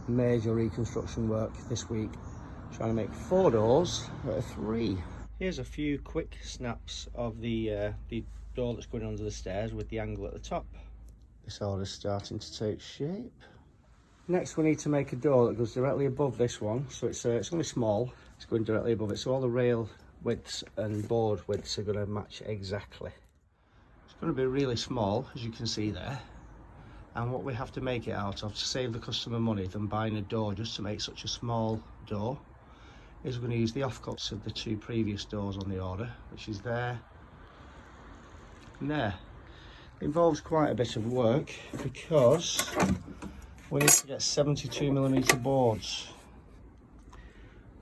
major reconstruction work this week, trying to make 4 doors out of 3. Here's a few quick snaps of the door that's going under the stairs with the angle at the top. This order's starting to take shape. Next we need to make a door that goes directly above this one, so it's only small, it's going directly above it, so all the rail widths and board widths are going to match exactly. It's going to be really small, as you can see there, and what we have to make it out of to save the customer money than buying a door just to make such a small door is we're going to use the offcuts of the 2 previous doors on the order, which is there and there. It involves quite a bit of work because we need to get 72mm boards.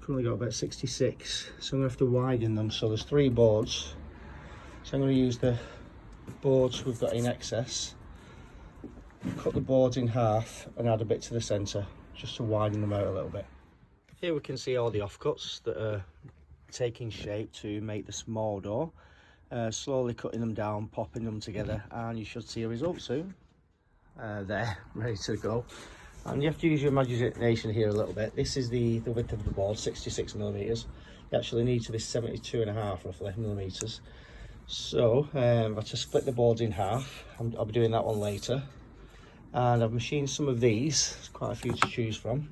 Currently got about 66, so I'm going to have to widen them. So there's 3 boards, so I'm going to use the boards we've got in excess, cut the boards in half and add a bit to the centre just to widen them out a little bit. Here we can see all the offcuts that are taking shape to make the small door. Slowly cutting them down, popping them together, and you should see a result soon. There, ready to go. And you have to use your imagination here a little bit. This is the width of the board, 66mm. You actually need to be 72.5 roughly millimeters. So I've had to split the boards in half. I'll be doing that one later. And I've machined some of these. There's quite a few to choose from.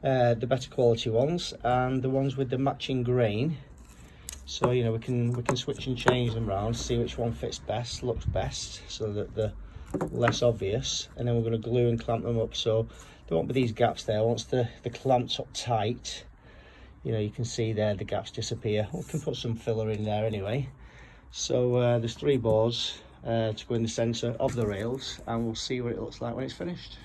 The better quality ones and the ones with the matching grain. So you know we can switch and change them around, see which one fits best, looks best, so that they're less obvious. And then we're going to glue and clamp them up, so there won't be these gaps there. Once they're clamped up tight, you know, you can see there the gaps disappear. We can put some filler in there anyway. So there's 3 boards to go in the centre of the rails, and we'll see what it looks like when it's finished.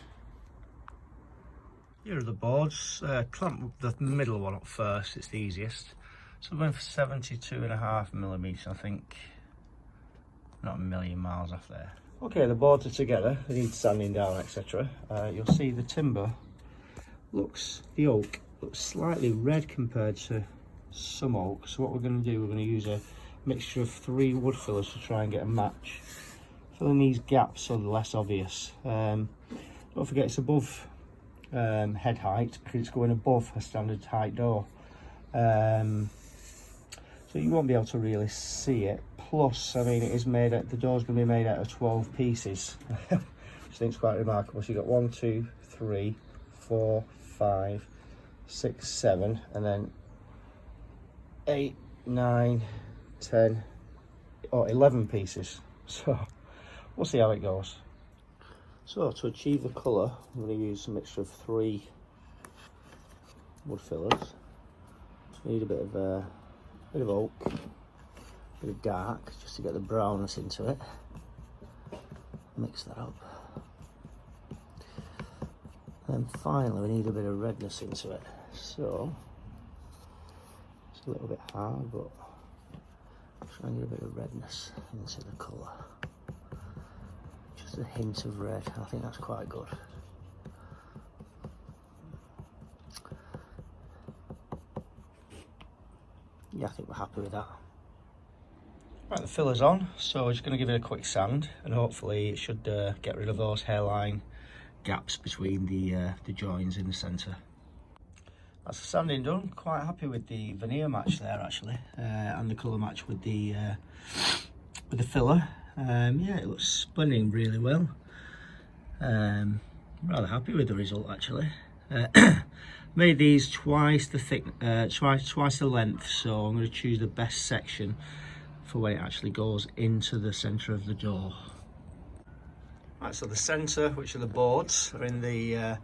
Here are the boards. Clamp the middle one up first, it's the easiest. So we're going for 72.5mm, I think. Not a million miles off there. Okay, the boards are together, they need sanding down, etc. You'll see the timber the oak looks slightly red compared to some oak. So what we're going to do, we're going to use a mixture of 3 wood fillers to try and get a match. Filling these gaps so they're less obvious. Don't forget it's above head height because it's going above a standard height door. So you won't be able to really see it. Plus, I mean, the door's going to be made out of 12 pieces, which I think is quite remarkable. So you've got 1, 2, 3, 4, 5, 6, 7, and then 8, 9, 10, or 11 pieces. So we'll see how it goes. So to achieve the colour, I'm going to use a mixture of 3 wood fillers. Need a bit of oak, a bit of dark, just to get the brownness into it. Mix that up. And then finally we need a bit of redness into it. So it's a little bit hard, but try and get a bit of redness into the colour. Just a hint of red, I think that's quite good. Yeah, I think we're happy with that. Right, the filler's on, so we're just going to give it a quick sand, and hopefully it should get rid of those hairline gaps between the joins in the centre. That's the sanding done. Quite happy with the veneer match there actually, and the colour match with the filler. Yeah, it looks blending really well. Rather happy with the result actually. Made these twice the length, so I'm going to choose the best section for when it actually goes into the centre of the door. Right, so the centre, which are the boards, are in the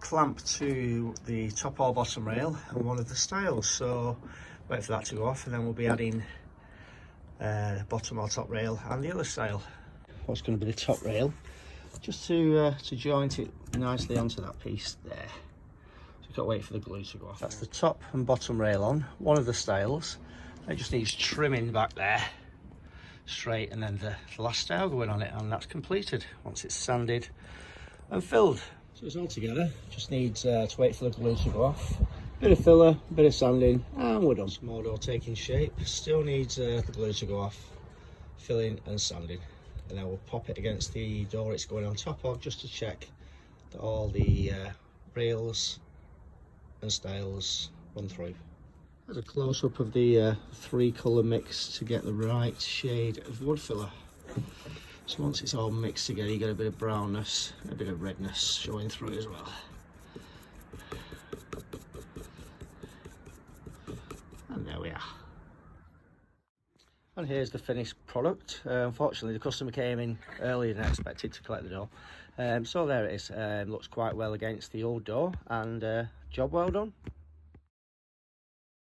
clamp to the top or bottom rail and one of the stiles. So wait for that to go off, and then we'll be adding bottom or top rail and the other stile. What's going to be the top rail, just to joint it nicely onto that piece there. Got to wait for the glue to go off. That's the top and bottom rail on one of the stiles. It just needs trimming back there straight, and then the last stile going on it, and that's completed once it's sanded and filled. So it's all together, just needs to wait for the glue to go off. Bit of filler, bit of sanding, and we're done. Small door taking shape, still needs the glue to go off, filling and sanding, and then we'll pop it against the door it's going on top of just to check all the rails and styles run through. There's a close-up of the 3-colour mix to get the right shade of wood filler. So once it's all mixed together, you get a bit of brownness, a bit of redness showing through as well. And there we are. And here's the finished product. Unfortunately, the customer came in earlier than expected to collect the door. So there it is. Looks quite well against the old door, and job well done.